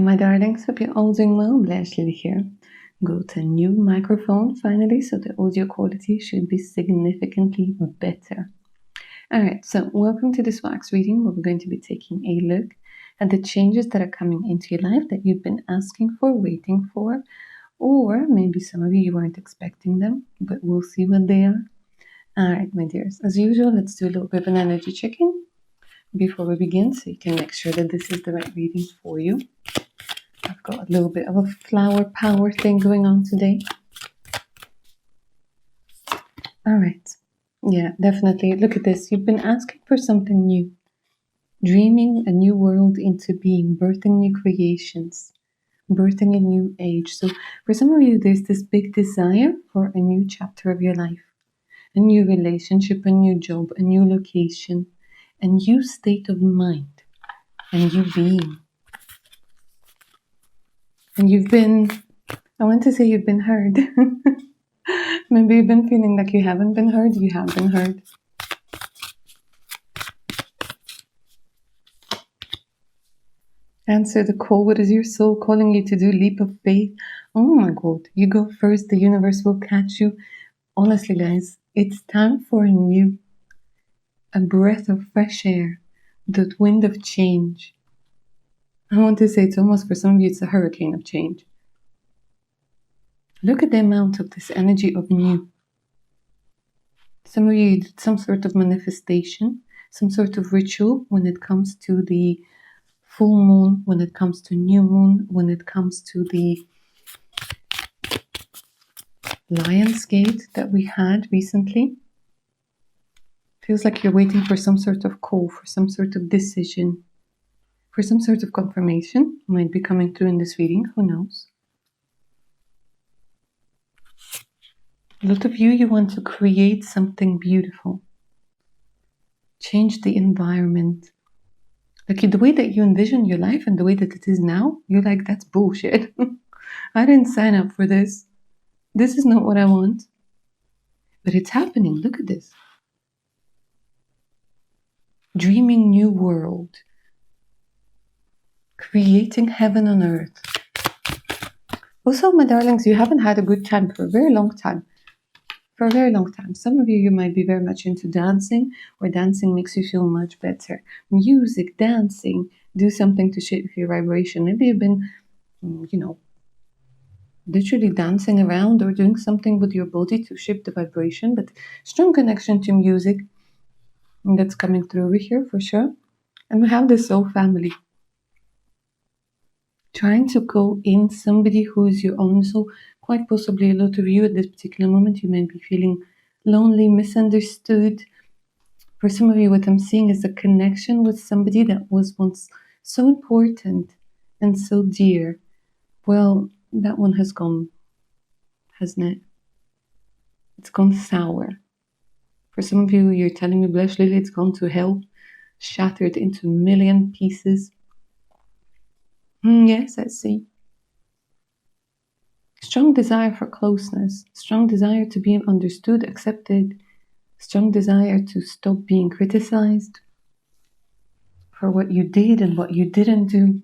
my darlings, hope you're all doing well. Blessed Lily here. Got a new microphone finally, so the audio quality should be significantly better. Alright, so welcome to this wax reading where we're going to be taking a look at the changes that are coming into your life that you've been asking for, waiting for, or maybe some of you weren't expecting them, but we'll see what they are. Alright, my dears, as usual, let's do a little bit of an energy check-in before we begin so you can make sure that this is the right reading for you. I've got a little bit of a flower power thing going on today. All right. Yeah, definitely. Look at this. You've been asking for something new. Dreaming a new world into being, birthing new creations, birthing a new age. So for some of you, there's this big desire for a new chapter of your life, a new relationship, a new job, a new location, a new state of mind, a new being. And you've been, I want to say you've been heard. Maybe you've been feeling like you haven't been heard. You have been heard. Answer the call. What is your soul calling you to do? Leap of faith. Oh my God. You go first. The universe will catch you. Honestly, guys, it's time for a breath of fresh air. That wind of change. I want to say it's almost, for some of you, it's a hurricane of change. Look at the amount of this energy of new. Some of you did some sort of manifestation, some sort of ritual when it comes to the full moon, when it comes to new moon, when it comes to the Lion's Gate that we had recently. Feels like you're waiting for some sort of call, for some sort of decision, for some sort of confirmation. Might be coming through in this reading, who knows? A lot of you want to create something beautiful. Change the environment. Like the way that you envision your life and the way that it is now, you're like, that's bullshit. I didn't sign up for this. This is not what I want. But it's happening. Look at this. Dreaming new world. Creating heaven on earth. Also, my darlings, you haven't had a good time for a very long time. For a very long time. Some of you might be very much into dancing, or dancing makes you feel much better. Music, dancing, do something to shift your vibration. Maybe you've been, literally dancing around or doing something with your body to shift the vibration, but strong connection to music. And that's coming through over here for sure. And we have the soul family. Trying to call in somebody who is your own soul. Quite possibly a lot of you at this particular moment, you may be feeling lonely, misunderstood. For some of you, what I'm seeing is a connection with somebody that was once so important and so dear. Well, that one has gone, hasn't it? It's gone sour. For some of you, you're telling me, Bless Lily, it's gone to hell, shattered into a million pieces. Yes, I see. Strong desire for closeness, strong desire to be understood, accepted, strong desire to stop being criticized for what you did and what you didn't do.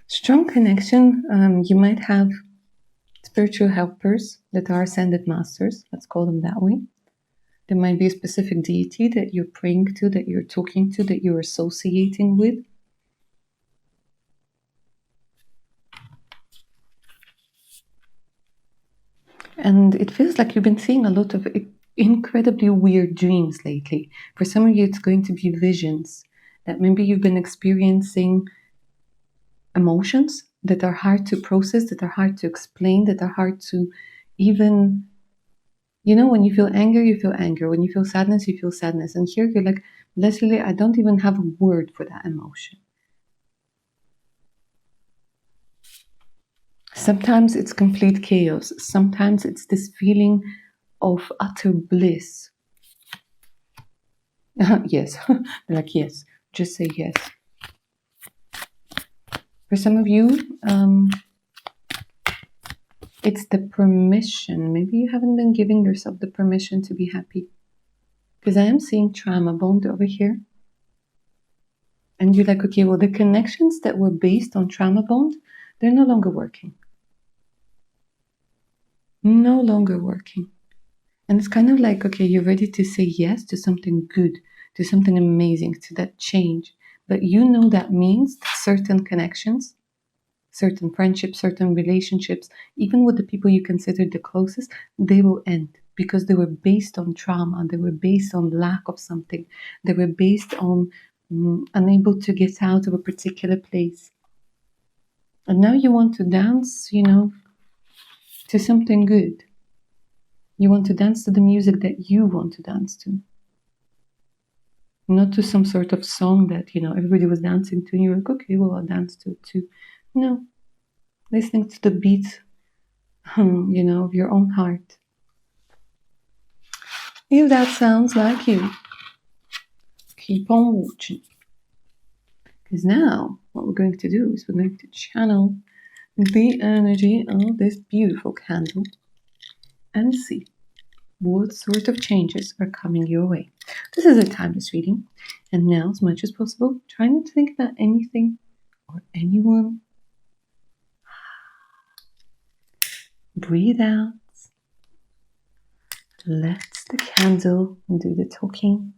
Strong connection, you might have spiritual helpers that are ascended masters, let's call them that way. There might be a specific deity that you're praying to, that you're talking to, that you're associating with. And it feels like you've been seeing a lot of incredibly weird dreams lately. For some of you, it's going to be visions, that maybe you've been experiencing emotions that are hard to process, that are hard to explain, that are hard to even... when you feel anger, you feel anger. When you feel sadness, you feel sadness. And here you're like, Leslie, I don't even have a word for that emotion. Sometimes it's complete chaos. Sometimes it's this feeling of utter bliss. Yes. They're like, yes. Just say yes. For some of you, It's the permission. Maybe you haven't been giving yourself the permission to be happy. Because I am seeing trauma bond over here. And you're like, okay, well, the connections that were based on trauma bond, they're no longer working. No longer working. And it's kind of like, okay, you're ready to say yes to something good, to something amazing, to that change. But you know that means that certain connections, certain friendships, certain relationships, even with the people you consider the closest, they will end because they were based on trauma. They were based on lack of something. They were based on unable to get out of a particular place. And now you want to dance, to something good. You want to dance to the music that you want to dance to. Not to some sort of song that, everybody was dancing to and you're like, okay, well, I'll dance to it too. No. Listening to the beat, of your own heart. If that sounds like you, keep on watching. Because now, what we're going to do is we're going to channel the energy of this beautiful candle and see what sort of changes are coming your way. This is a timeless reading, and now, as much as possible, try not to think about anything or anyone. Breathe out. Let the candle do the talking.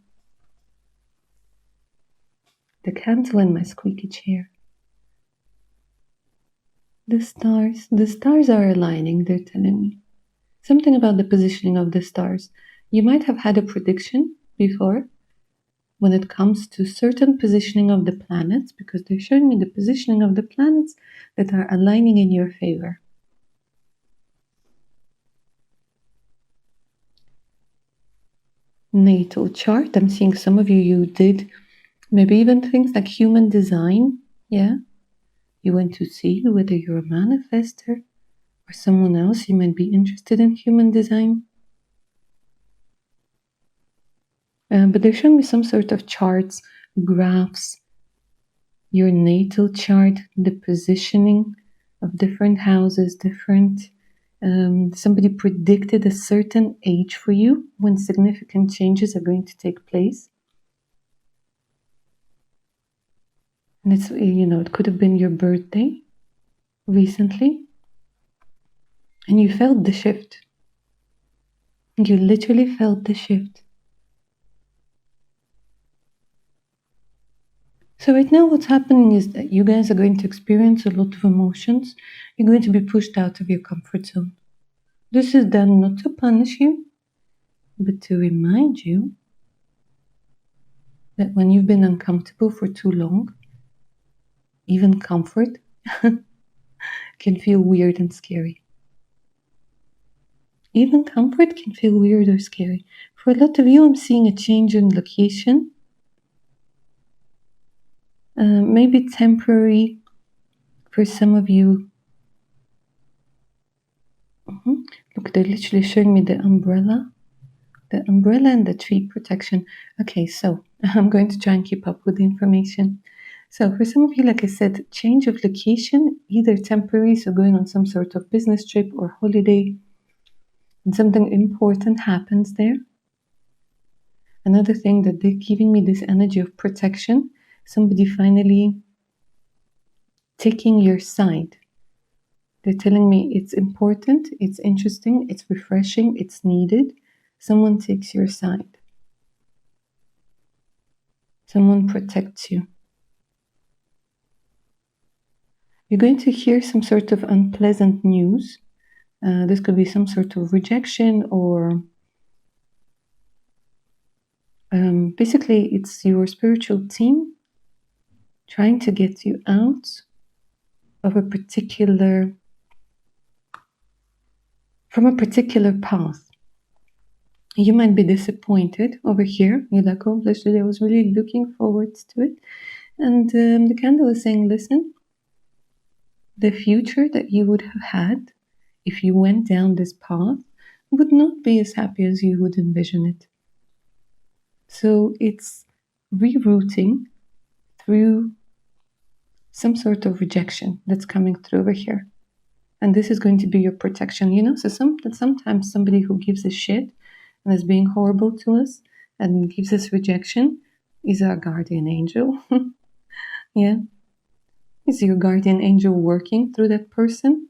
The candle in my squeaky chair. The stars are aligning, they're telling me. Something about the positioning of the stars. You might have had a prediction before when it comes to certain positioning of the planets, because they're showing me the positioning of the planets that are aligning in your favor. Natal chart. I'm seeing some of you did maybe even things like human design. Yeah. You went to see whether you're a manifester or someone else. You might be interested in human design. But they're showing me some sort of charts, graphs, your natal chart, the positioning of different houses, somebody predicted a certain age for you when significant changes are going to take place. And it's, it could have been your birthday recently. And you felt the shift. You literally felt the shift. So right now what's happening is that you guys are going to experience a lot of emotions. You're going to be pushed out of your comfort zone. This is done not to punish you, but to remind you that when you've been uncomfortable for too long, even comfort can feel weird and scary. Even comfort can feel weird or scary. For a lot of you, I'm seeing a change in location. Maybe temporary for some of you. Look, they're literally showing me the umbrella. The umbrella and the tree protection. Okay, so I'm going to try and keep up with the information. So for some of you, like I said, change of location, either temporary, so going on some sort of business trip or holiday, and something important happens there. Another thing that they're giving me this energy of protection, somebody finally taking your side. They're telling me it's important, it's interesting, it's refreshing, it's needed. Someone takes your side. Someone protects you. You're going to hear some sort of unpleasant news. This could be some sort of rejection or basically it's your spiritual team trying to get you out of from a particular path. You might be disappointed over here. You're like, oh, I was really looking forward to it. And the candle is saying, listen, the future that you would have had if you went down this path would not be as happy as you would envision it. So it's rerouting through some sort of rejection that's coming through over here. And this is going to be your protection, So sometimes somebody who gives a shit and is being horrible to us and gives us rejection is our guardian angel. Yeah. Is your guardian angel working through that person?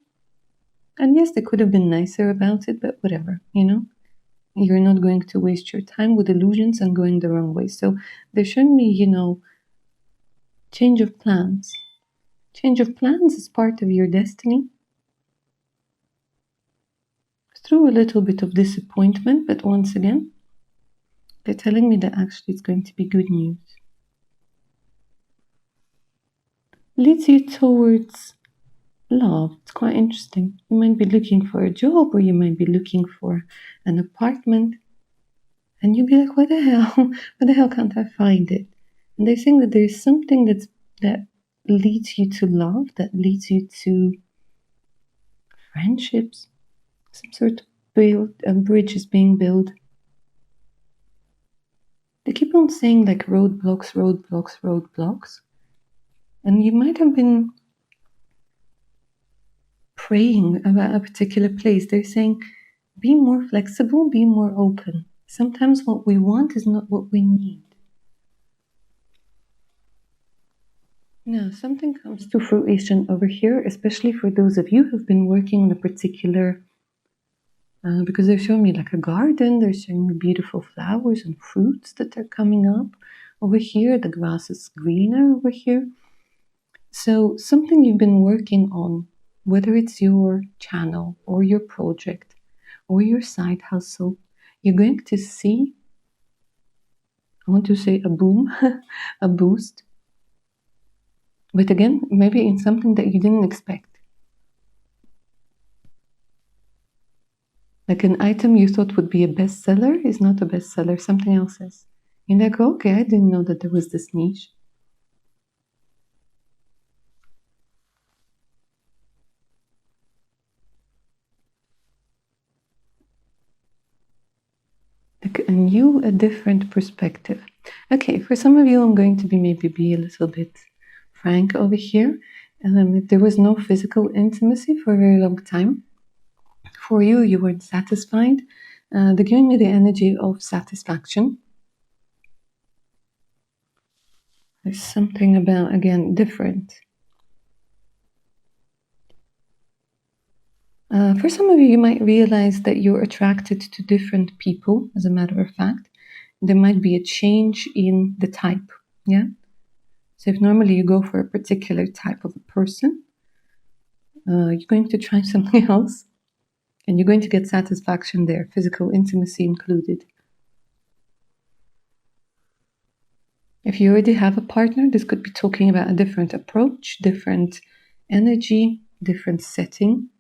And yes, they could have been nicer about it, but whatever, You're not going to waste your time with illusions and going the wrong way. So they're showing me, change of plans. Change of plans is part of your destiny. Through a little bit of disappointment, but once again, they're telling me that actually it's going to be good news. Leads you towards love. It's quite interesting. You might be looking for a job or you might be looking for an apartment. And you'll be like, why the hell can't I find it? And they're saying that there's something that leads you to love, that leads you to friendships, some sort of bridge is being built. They keep on saying like roadblocks, roadblocks, roadblocks. And you might have been praying about a particular place. They're saying, be more flexible, be more open. Sometimes what we want is not what we need. Now, something comes to fruition over here, especially for those of you who've been working on a particular, because they're showing me like a garden, they're showing me beautiful flowers and fruits that are coming up. Over here, the grass is greener over here. So something you've been working on, whether it's your channel or your project or your side hustle, you're going to see, I want to say a boom, a boost. But again, maybe in something that you didn't expect. Like an item you thought would be a bestseller is not a bestseller, something else is. You're like, okay, I didn't know that there was this niche. Like a different perspective. Okay, for some of you, I'm going to be a little bit frank over here. There was no physical intimacy for a very long time. For you, you weren't satisfied. They're giving me the energy of satisfaction. There's something about, again, different. For some of you, you might realize that you're attracted to different people, as a matter of fact. There might be a change in the type, yeah? So if normally you go for a particular type of a person, you're going to try something else, and you're going to get satisfaction there, physical intimacy included. If you already have a partner, this could be talking about a different approach, different energy, different setting.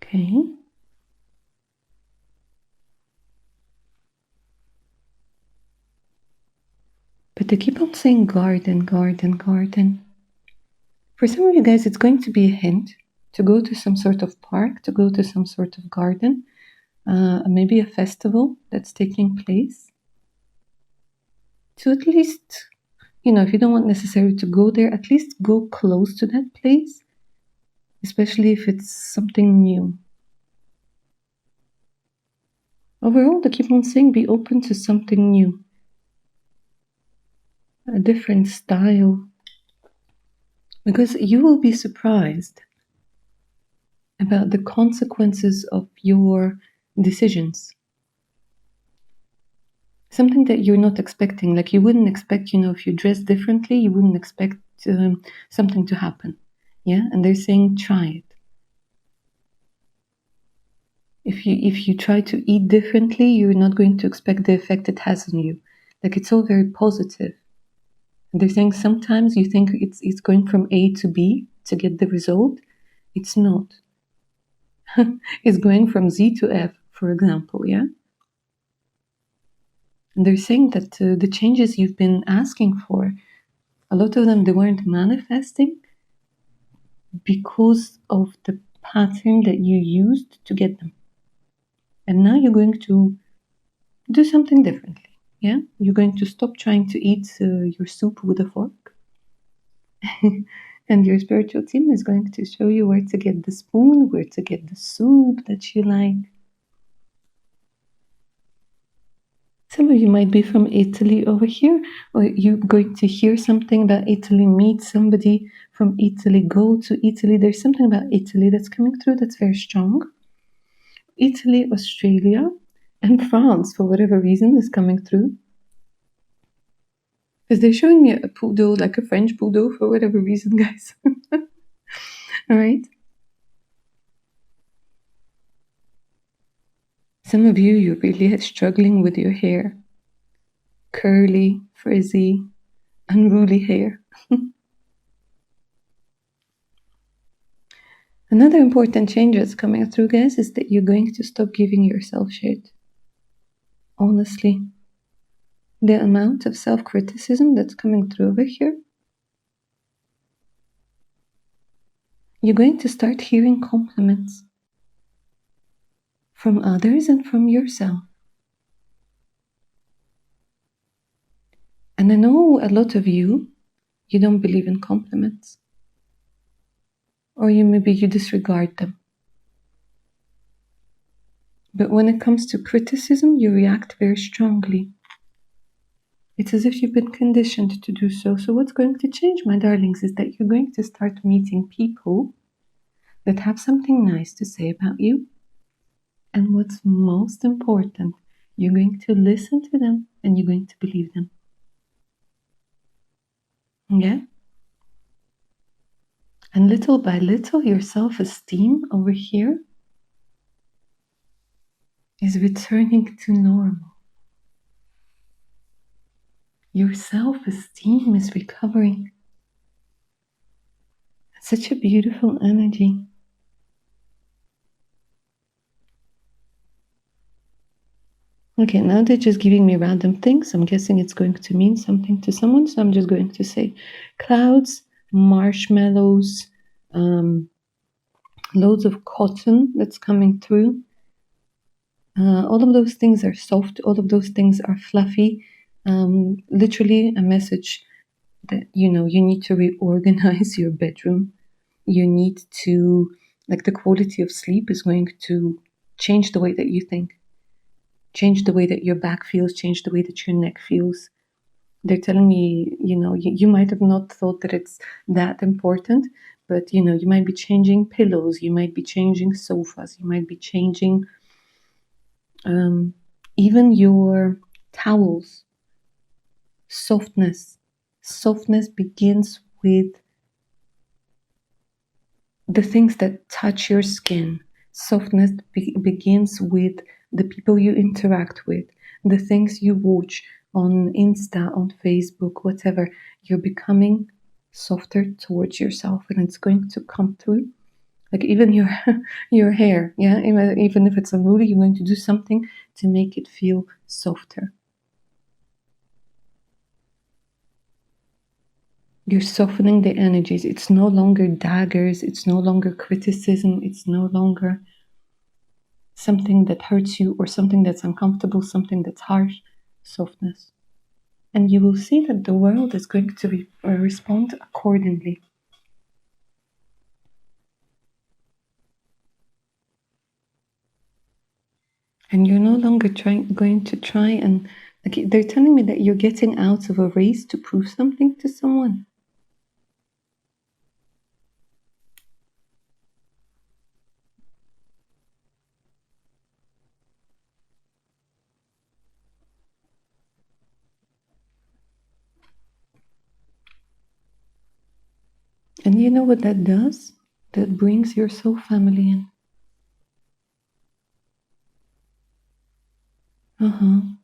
Okay. But they keep on saying garden, garden, garden. For some of you guys, it's going to be a hint to go to some sort of park, to go to some sort of garden, maybe a festival that's taking place. To at least, if you don't want necessarily to go there, at least go close to that place, especially if it's something new. Overall, they keep on saying be open to something new, a different style, because you will be surprised about the consequences of your decisions. Something that you're not expecting, like you wouldn't expect, if you dress differently, you wouldn't expect something to happen. Yeah, and they're saying try it. If you try to eat differently, you're not going to expect the effect it has on you. Like it's all very positive. And they're saying sometimes you think it's going from A to B to get the result. It's not. It's going from Z to F, for example, yeah? And they're saying that the changes you've been asking for, a lot of them, they weren't manifesting because of the pattern that you used to get them. And now you're going to do something differently. Yeah, you're going to stop trying to eat your soup with a fork. And your spiritual team is going to show you where to get the spoon, where to get the soup that you like. Some of you might be from Italy over here, or you're going to hear something about Italy, meet somebody from Italy, go to Italy. There's something about Italy that's coming through that's very strong. Italy, Australia, and France, for whatever reason, is coming through. Because they're showing me a poodle, like a French poodle, for whatever reason, guys. All right. Some of you, you're really struggling with your hair. Curly, frizzy, unruly hair. Another important change that's coming through, guys, is that you're going to stop giving yourself shit. Honestly, the amount of self-criticism that's coming through over here, you're going to start hearing compliments from others and from yourself. And I know a lot of you don't believe in compliments. Or maybe you disregard them. But when it comes to criticism, you react very strongly. It's as if you've been conditioned to do so. So what's going to change, my darlings, is that you're going to start meeting people that have something nice to say about you. And what's most important, you're going to listen to them and you're going to believe them. Yeah? And little by little, your self-esteem over here is returning to normal. Your self-esteem is recovering. Such a beautiful energy. Okay, now they're just giving me random things. I'm guessing it's going to mean something to someone, so I'm just going to say clouds, marshmallows, loads of cotton that's coming through. All of those things are soft. All of those things are fluffy. Literally a message that, you need to reorganize your bedroom. You need to, like, the quality of sleep is going to change the way that you think. Change the way that your back feels, change the way that your neck feels. They're telling me, you might have not thought that it's that important, but, you might be changing pillows, you might be changing sofas, you might be changing even your towels. Softness. Softness begins with the things that touch your skin. Softness begins with the people you interact with, the things you watch on Insta, on Facebook, whatever. You're becoming softer towards yourself, and it's going to come through. Like even your hair, yeah. Even if it's unruly, you're going to do something to make it feel softer. You're softening the energies. It's no longer daggers. It's no longer criticism. It's no longer something that hurts you or something that's uncomfortable, something that's harsh. Softness. And you will see that the world is going to respond accordingly. And you're no longer going to try and, like, they're telling me that you're getting out of a race to prove something to someone. And you know what that does? That brings your soul family in. Oh,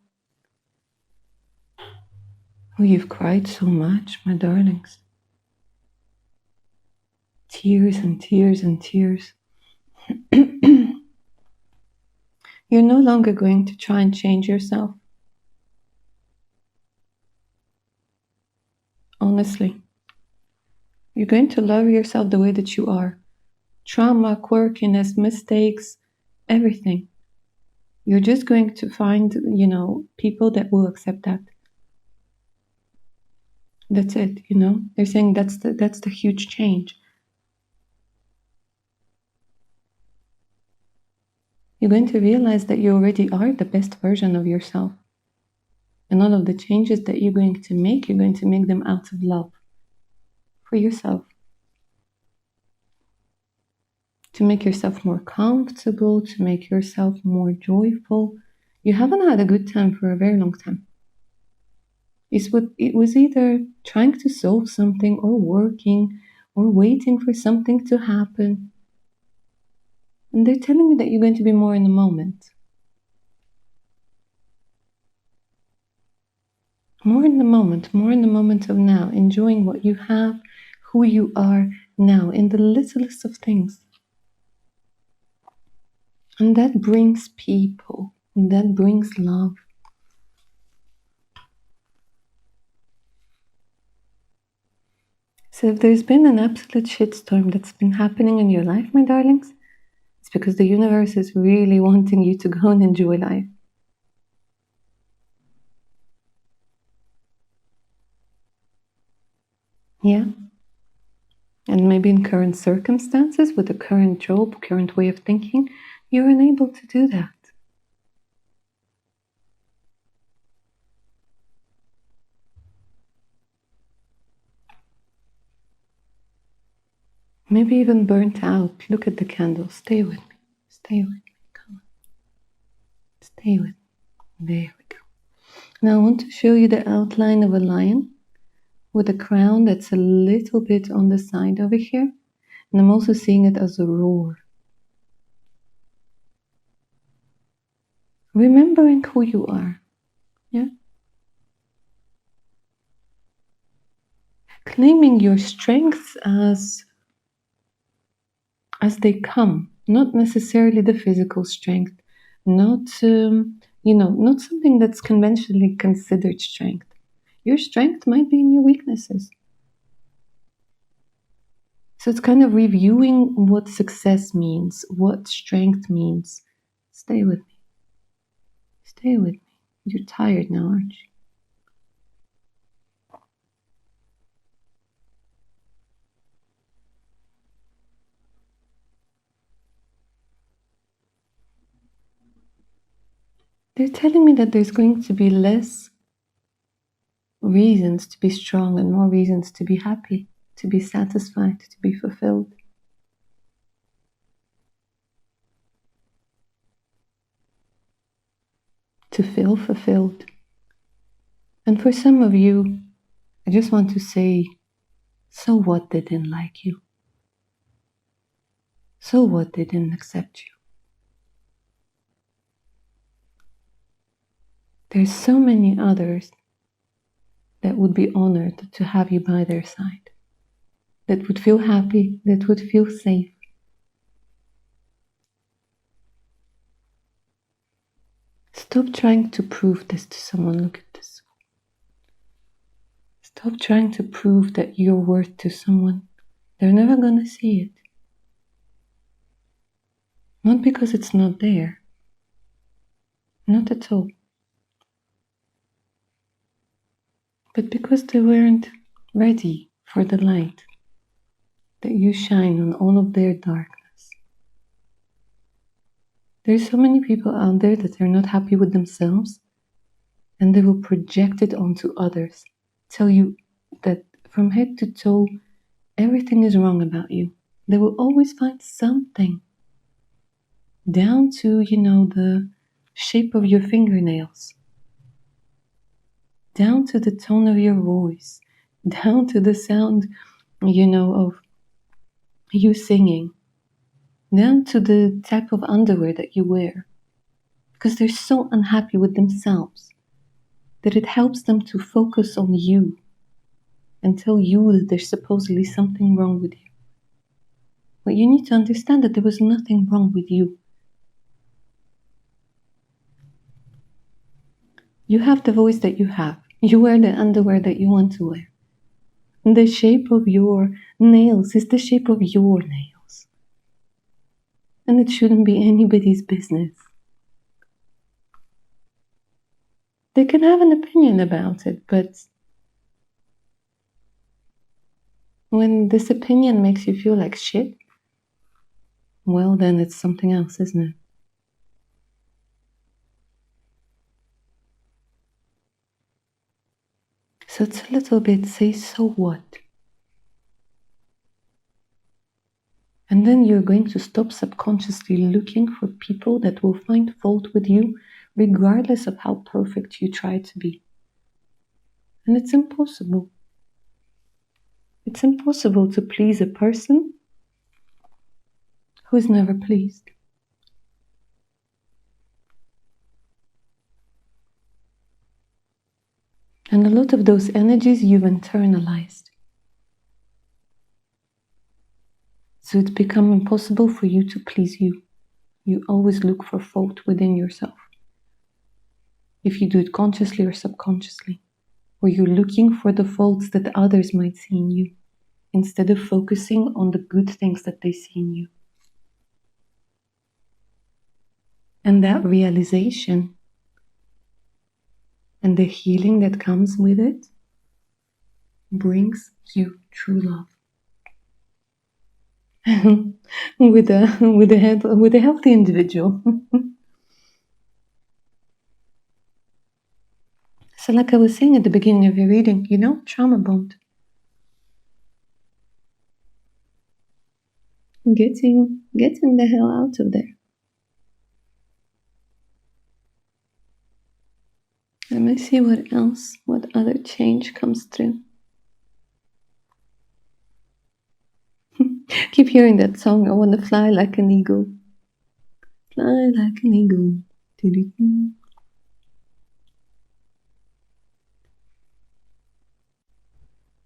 you've cried so much, my darlings. Tears and tears and tears. You're no longer going to try and change yourself. Honestly. You're going to love yourself the way that you are. Trauma, quirkiness, mistakes, everything. You're just going to find, people that will accept that. That's it, They're saying that's the huge change. You're going to realize that you already are the best version of yourself. And all of the changes that you're going to make, you're going to make them out of love for yourself. To make yourself more comfortable, to make yourself more joyful. You haven't had a good time for a very long time. It was either trying to solve something or working or waiting for something to happen. And they're telling me that you're going to be more in the moment. More in the moment of now, enjoying what you have, who you are now, in the littlest of things. And that brings people, and that brings love. So if there's been an absolute shitstorm that's been happening in your life, my darlings, it's because the universe is really wanting you to go and enjoy life. Yeah? And maybe in current circumstances, with the current job, current way of thinking, you're unable to do that. Maybe even burnt out. Look at the candle. Stay with me. Stay with me. Come on. Stay with me. There we go. Now I want to show you the outline of a lion with a crown that's a little bit on the side over here. And I'm also seeing it as a roar. Remembering who you are. Yeah? Claiming your strengths as they come, not necessarily the physical strength, not not something that's conventionally considered strength. Your strength might be in your weaknesses. So it's kind of reviewing what success means, what strength means. Stay with me. Stay with me. You're tired now, aren't you? They're telling me that there's going to be less reasons to be strong and more reasons to be happy, to be satisfied, to be fulfilled. To feel fulfilled. And for some of you, I just want to say, so what they didn't like you? So what they didn't accept you? There's so many others that would be honored to have you by their side, that would feel happy, that would feel safe. Stop trying to prove this to someone. Look at this. Stop trying to prove that you're worth to someone. They're never gonna see it. Not because it's not there. Not at all. But because they weren't ready for the light that you shine on all of their darkness. There's so many people out there that are not happy with themselves, and they will project it onto others. Tell you that from head to toe, everything is wrong about you. They will always find something. Down to, the shape of your fingernails. Down to the tone of your voice. Down to the sound, of you singing. Down to the type of underwear that you wear. Because they're so unhappy with themselves that it helps them to focus on you and tell you that there's supposedly something wrong with you. But you need to understand that there was nothing wrong with you. You have the voice that you have. You wear the underwear that you want to wear. And the shape of your nails is the shape of your nails. And it shouldn't be anybody's business. They can have an opinion about it, but when this opinion makes you feel like shit, well, then it's something else, isn't it? So it's a little bit say, so what? And then you're going to stop subconsciously looking for people that will find fault with you, regardless of how perfect you try to be. And it's impossible. It's impossible to please a person who is never pleased. And a lot of those energies you've internalized. So it's become impossible for you to please you. You always look for fault within yourself. If you do it consciously or subconsciously, or you're looking for the faults that others might see in you, instead of focusing on the good things that they see in you. And that realization and the healing that comes with it brings you true love. with a healthy individual. So like I was saying at the beginning of your reading, trauma bond. Getting the hell out of there. Let me see what other change comes through. Keep hearing that song. I want to fly like an eagle. Fly like an eagle.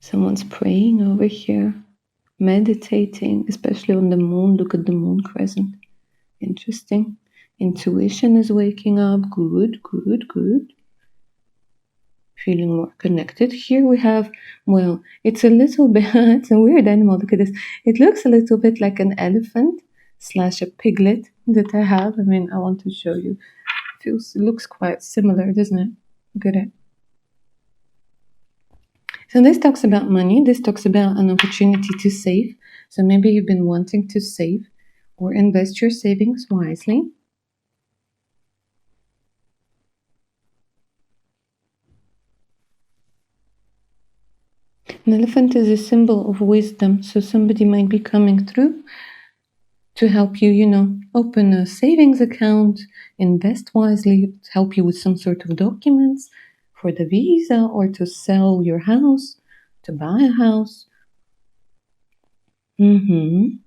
Someone's praying over here, meditating, especially on the moon. Look at the moon crescent. Interesting. Intuition is waking up. Good, good, good. Feeling more connected. Here we have, well, it's a little bit, it's a weird animal. Look at this. It looks a little bit like an elephant / a piglet that I have. I mean, I want to show you. It looks quite similar, doesn't it? Look at it. So this talks about money. This talks about an opportunity to save. So maybe you've been wanting to save or invest your savings wisely. An elephant is a symbol of wisdom. So somebody might be coming through to help you, open a savings account, invest wisely, help you with some sort of documents for the visa or to sell your house, to buy a house. Being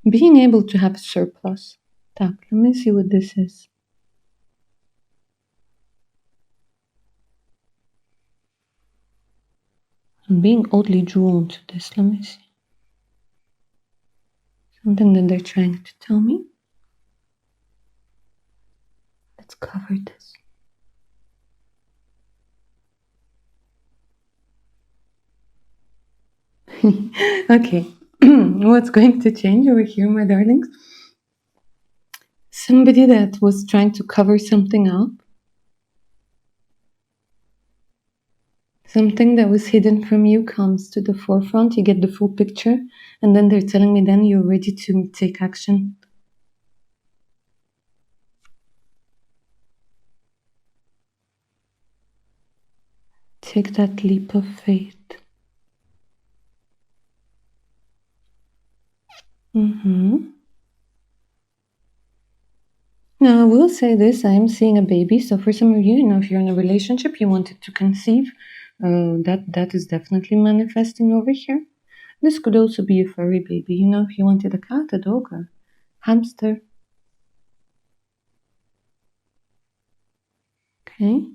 able to have a surplus. Так, let me see what this is. I'm being oddly drawn to this. Let me see. Something that they're trying to tell me. Let's cover this. Okay. What's going to change over here, my darlings? Somebody that was trying to cover something up. Something that was hidden from you comes to the forefront. You get the full picture. And then they're telling me then you're ready to take action. Take that leap of faith. Now, I will say this, I am seeing a baby. So for some of you, if you're in a relationship, you wanted to conceive, that is definitely manifesting over here. This could also be a furry baby, if you wanted a cat, a dog, a hamster. Okay.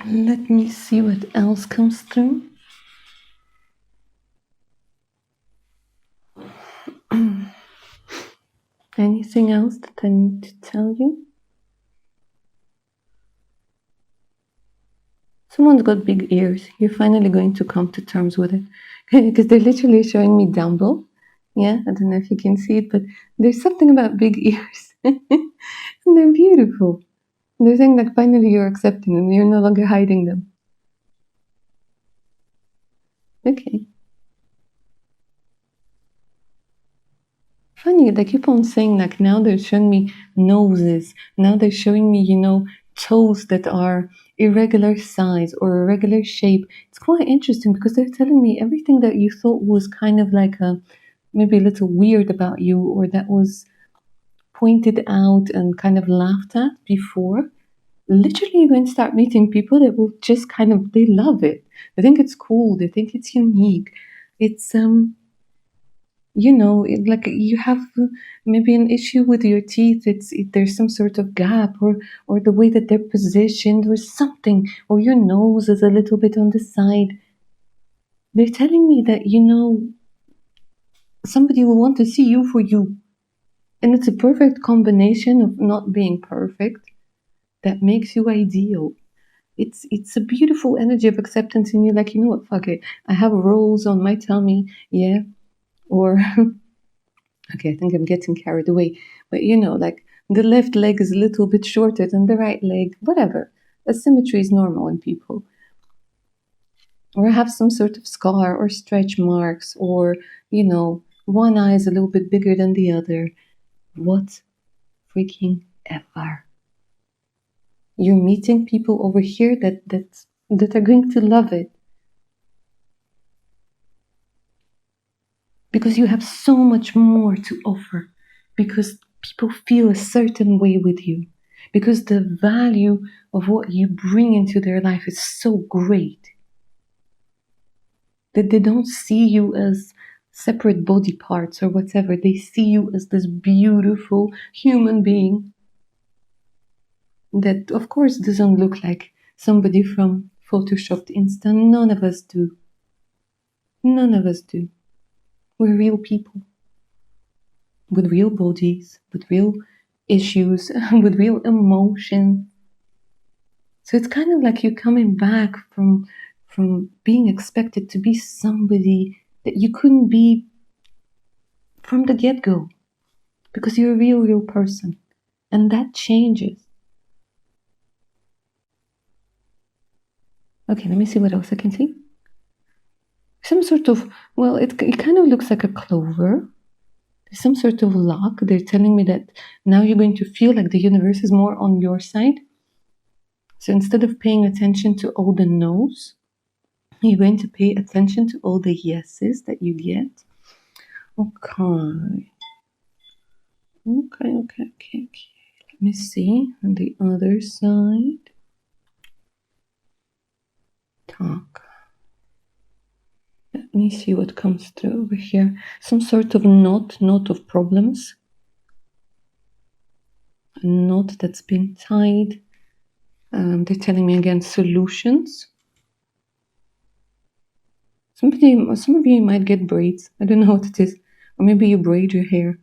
Let me see what else comes through. Anything else that I need to tell you? Someone's got big ears. You're finally going to come to terms with it. Because they're literally showing me Dumbo. Yeah, I don't know if you can see it, but there's something about big ears. And they're beautiful. They're saying like finally you're accepting them. You're no longer hiding them. Okay. Funny, they keep on saying like now they're showing me noses. Now they're showing me, toes that are irregular size or irregular shape. It's quite interesting because they're telling me everything that you thought was kind of like maybe a little weird about you or that was pointed out and kind of laughed at before. Literally, you're going to start meeting people that will just kind of, they love it. They think it's cool. They think it's unique. It's, like you have maybe an issue with your teeth. There's some sort of gap or the way that they're positioned or something, or your nose is a little bit on the side. They're telling me that, somebody will want to see you for you. And it's a perfect combination of not being perfect that makes you ideal. It's a beautiful energy of acceptance, and you're like, you know what, fuck it. I have rolls on my tummy, yeah. Or okay, I think I'm getting carried away. But like the left leg is a little bit shorter than the right leg, whatever. Asymmetry is normal in people. Or have some sort of scar or stretch marks, or, one eye is a little bit bigger than the other. What freaking ever. You're meeting people over here that are going to love it. Because you have so much more to offer. Because people feel a certain way with you. Because the value of what you bring into their life is so great that they don't see you as separate body parts or whatever. They see you as this beautiful human being that, of course, doesn't look like somebody from Photoshopped Insta. None of us do. None of us do. We're real people with real bodies, with real issues, with real emotion. So it's kind of like you're coming back from being expected to be somebody that you couldn't be from the get-go because you're a real person. And that changes. Okay, let me see what else I can see. Some sort of, well, it kind of looks like a clover. There's some sort of luck. They're telling me that now you're going to feel like the universe is more on your side. So instead of paying attention to all the no's, you're going to pay attention to all the yeses that you get. Okay. Okay. Let me see on the other side. Talk. Let me see what comes through over here. Some sort of knot of problems. A knot that's been tied. They're telling me again solutions. Some of you might get braids. I don't know what it is. Or maybe you braid your hair.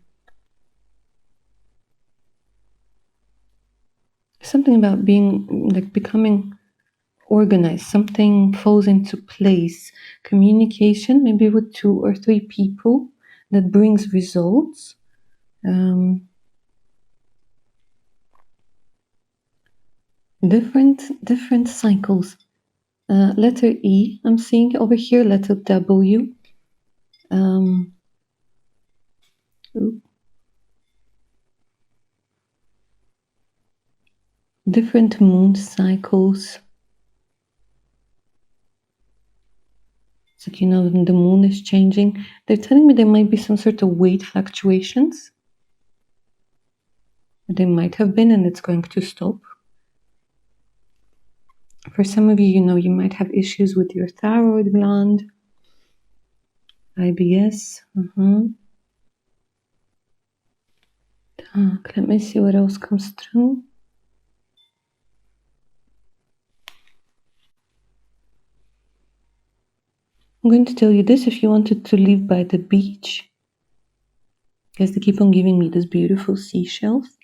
Something about becoming organized. Something falls into place. Communication, maybe with 2 or 3 people, that brings results. Different cycles. Letter E, I'm seeing over here. Letter W. Different moon cycles. It's like, when the moon is changing. They're telling me there might be some sort of weight fluctuations. There might have been, and it's going to stop. For some of you, you might have issues with your thyroid gland. IBS. Let me see what else comes through. I'm going to tell you this: if you wanted to live by the beach, because they keep on giving me this beautiful seashells,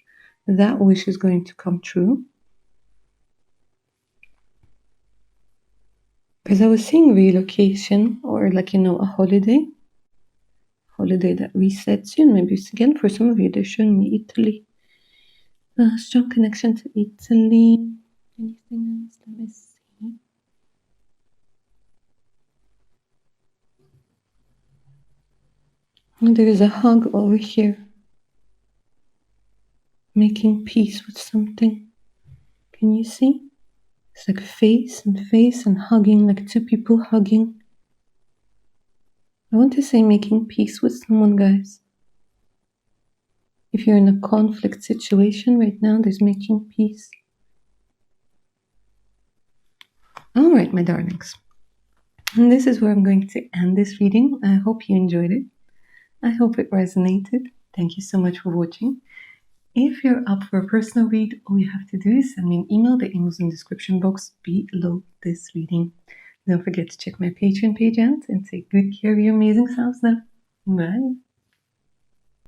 that wish is going to come true. Because I was seeing relocation or like, a holiday that resets you. And maybe it's again for some of you, they're showing me Italy. A strong connection to Italy. Anything else? Let me see. And there is a hug over here. Making peace with something. Can you see? It's like face and hugging, like two people hugging. I want to say making peace with someone, guys. If you're in a conflict situation right now, there's making peace. All right, my darlings. And this is where I'm going to end this reading. I hope you enjoyed it. I hope it resonated. Thank you so much for watching. If you're up for a personal read, all you have to do is send me an email. The email's in the description box below this reading. Don't forget to check my Patreon page out and take good care of your amazing selves now. Bye.